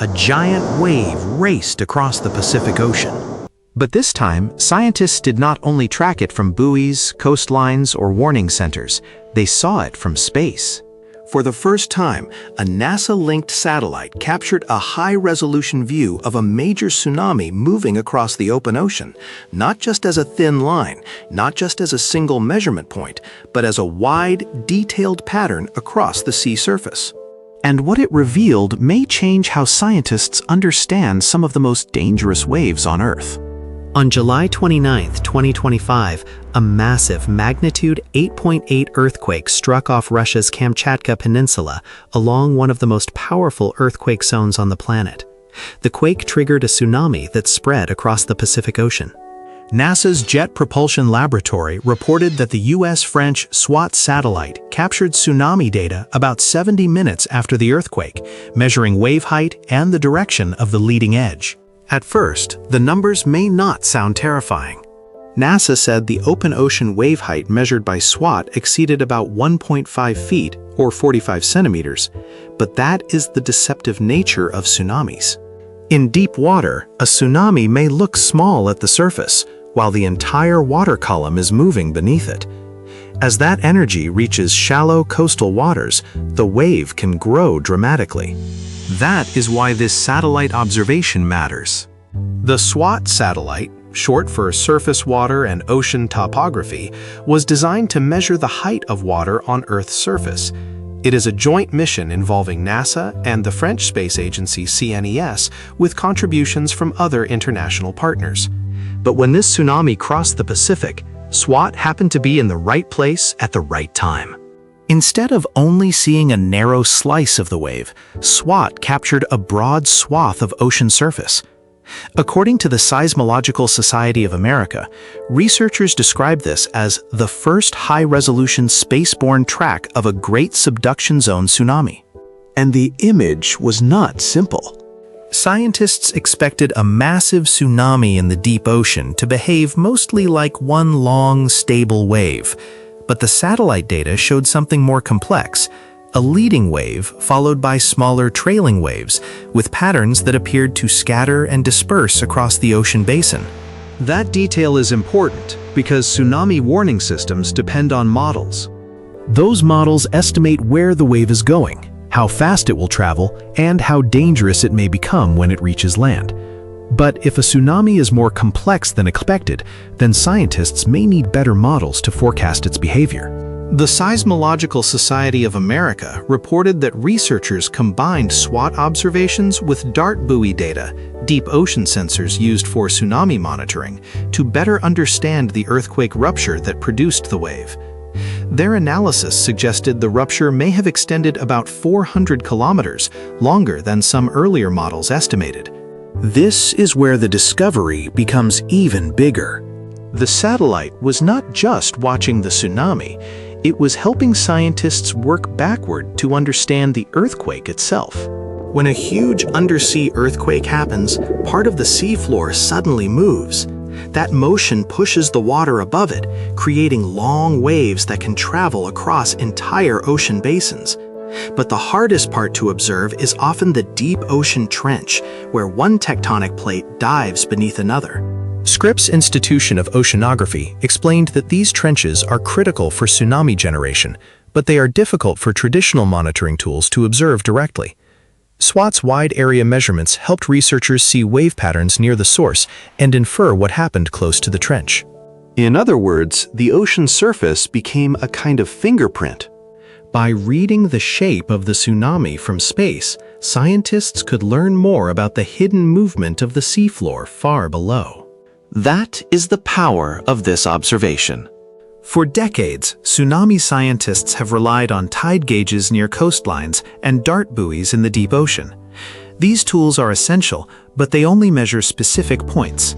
A giant wave raced across the Pacific Ocean. But this time, scientists did not only track it from buoys, coastlines, or warning centers, they saw it from space. For the first time, a NASA-linked satellite captured a high-resolution view of a major tsunami moving across the open ocean, not just as a thin line, not just as a single measurement point, but as a wide, detailed pattern across the sea surface. And what it revealed may change how scientists understand some of the most dangerous waves on Earth. On July 29, 2025, a massive magnitude 8.8 earthquake struck off Russia's Kamchatka Peninsula along one of the most powerful earthquake zones on the planet. The quake triggered a tsunami that spread across the Pacific Ocean. NASA's Jet Propulsion Laboratory reported that the US-French SWAT satellite captured tsunami data about 70 minutes after the earthquake, measuring wave height and the direction of the leading edge. At first, the numbers may not sound terrifying. NASA said the open ocean wave height measured by SWAT exceeded about 1.5 feet or 45 centimeters, but that is the deceptive nature of tsunamis. In deep water, a tsunami may look small at the surface, while the entire water column is moving beneath it. As that energy reaches shallow coastal waters, the wave can grow dramatically. That is why this satellite observation matters. The SWAT satellite, short for Surface Water and Ocean Topography, was designed to measure the height of water on Earth's surface. It is a joint mission involving NASA and the French space agency CNES, with contributions from other international partners. But when this tsunami crossed the Pacific, SWAT happened to be in the right place at the right time. Instead of only seeing a narrow slice of the wave, SWAT captured a broad swath of ocean surface. According to the Seismological Society of America, researchers describe this as the first high-resolution spaceborne track of a Great Subduction Zone tsunami. And the image was not simple. Scientists expected a massive tsunami in the deep ocean to behave mostly like one long, stable wave. But the satellite data showed something more complex, a leading wave followed by smaller trailing waves, with patterns that appeared to scatter and disperse across the ocean basin. That detail is important because tsunami warning systems depend on models. Those models estimate where the wave is going, how fast it will travel, and how dangerous it may become when it reaches land. But if a tsunami is more complex than expected, then scientists may need better models to forecast its behavior. The Seismological Society of America reported that researchers combined SWAT observations with DART buoy data, deep ocean sensors used for tsunami monitoring, to better understand the earthquake rupture that produced the wave. Their analysis suggested the rupture may have extended about 400 kilometers, longer than some earlier models estimated. This is where the discovery becomes even bigger. The satellite was not just watching the tsunami, it was helping scientists work backward to understand the earthquake itself. When a huge undersea earthquake happens, part of the seafloor suddenly moves. That motion pushes the water above it, creating long waves that can travel across entire ocean basins. But the hardest part to observe is often the deep ocean trench, where one tectonic plate dives beneath another. Scripps Institution of Oceanography explained that these trenches are critical for tsunami generation, but they are difficult for traditional monitoring tools to observe directly. SWAT's wide area measurements helped researchers see wave patterns near the source and infer what happened close to the trench. In other words, the ocean surface became a kind of fingerprint. By reading the shape of the tsunami from space, scientists could learn more about the hidden movement of the seafloor far below. That is the power of this observation. For decades, tsunami scientists have relied on tide gauges near coastlines and DART buoys in the deep ocean. These tools are essential, but they only measure specific points.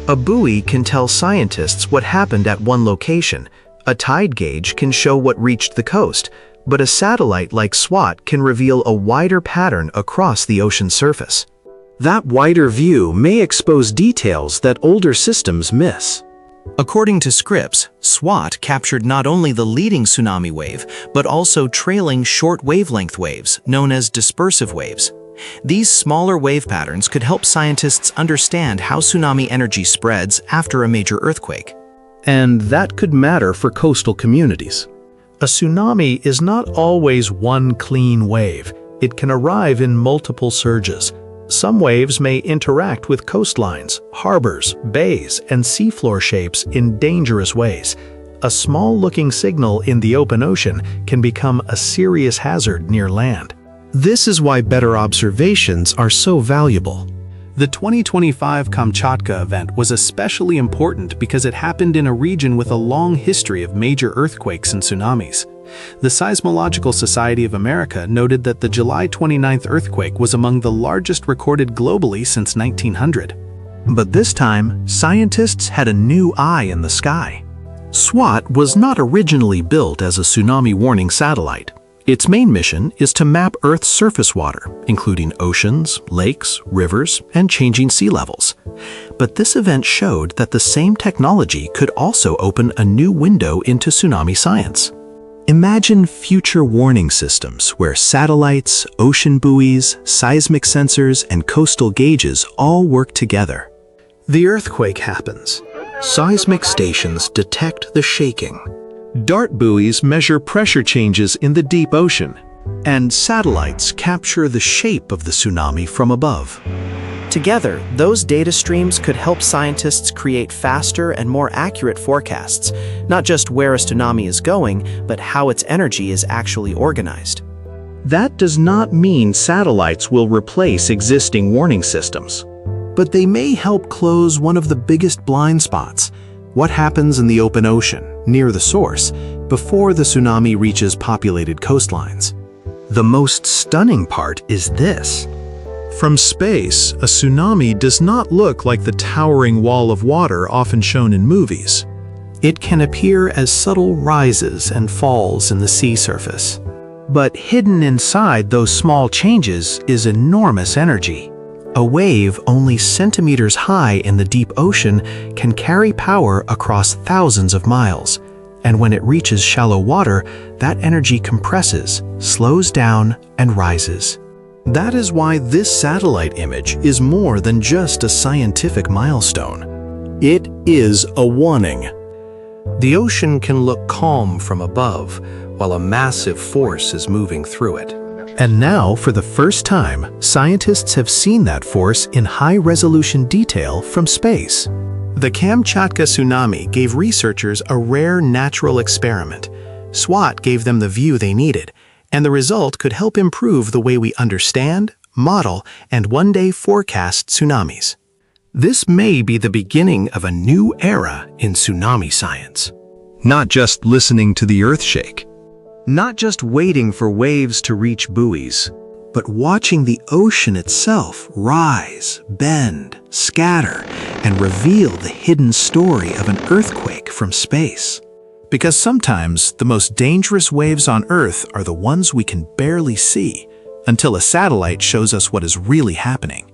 A buoy can tell scientists what happened at one location. A tide gauge can show what reached the coast, but a satellite like SWAT can reveal a wider pattern across the ocean surface. That wider view may expose details that older systems miss. According to Scripps, SWAT captured not only the leading tsunami wave, but also trailing short wavelength waves, known as dispersive waves. These smaller wave patterns could help scientists understand how tsunami energy spreads after a major earthquake. And that could matter for coastal communities. A tsunami is not always one clean wave. It can arrive in multiple surges. Some waves may interact with coastlines, harbors, bays, and seafloor shapes in dangerous ways. A small-looking signal in the open ocean can become a serious hazard near land. This is why better observations are so valuable. The 2025 Kamchatka event was especially important because it happened in a region with a long history of major earthquakes and tsunamis. The Seismological Society of America noted that the July 29th earthquake was among the largest recorded globally since 1900. But this time, scientists had a new eye in the sky. SWAT was not originally built as a tsunami warning satellite. Its main mission is to map Earth's surface water, including oceans, lakes, rivers, and changing sea levels. But this event showed that the same technology could also open a new window into tsunami science. Imagine future warning systems where satellites, ocean buoys, seismic sensors, and coastal gauges all work together. The earthquake happens. Seismic stations detect the shaking. Dart buoys measure pressure changes in the deep ocean, and satellites capture the shape of the tsunami from above. Together, those data streams could help scientists create faster and more accurate forecasts, not just where a tsunami is going, but how its energy is actually organized. That does not mean satellites will replace existing warning systems, but they may help close one of the biggest blind spots: what happens in the open ocean, near the source, before the tsunami reaches populated coastlines. The most stunning part is this. From space, a tsunami does not look like the towering wall of water often shown in movies. It can appear as subtle rises and falls in the sea surface. But hidden inside those small changes is enormous energy. A wave only centimeters high in the deep ocean can carry power across thousands of miles, and when it reaches shallow water, that energy compresses, slows down, and rises. That is why this satellite image is more than just a scientific milestone. It is a warning. The ocean can look calm from above, while a massive force is moving through it. And now, for the first time, scientists have seen that force in high-resolution detail from space. The Kamchatka tsunami gave researchers a rare natural experiment. SWAT gave them the view they needed, and the result could help improve the way we understand, model, and one day forecast tsunamis. This may be the beginning of a new era in tsunami science. Not just listening to the earth shake. Not just waiting for waves to reach buoys, but watching the ocean itself rise, bend, scatter, and reveal the hidden story of an earthquake from space. Because sometimes the most dangerous waves on Earth are the ones we can barely see, until a satellite shows us what is really happening.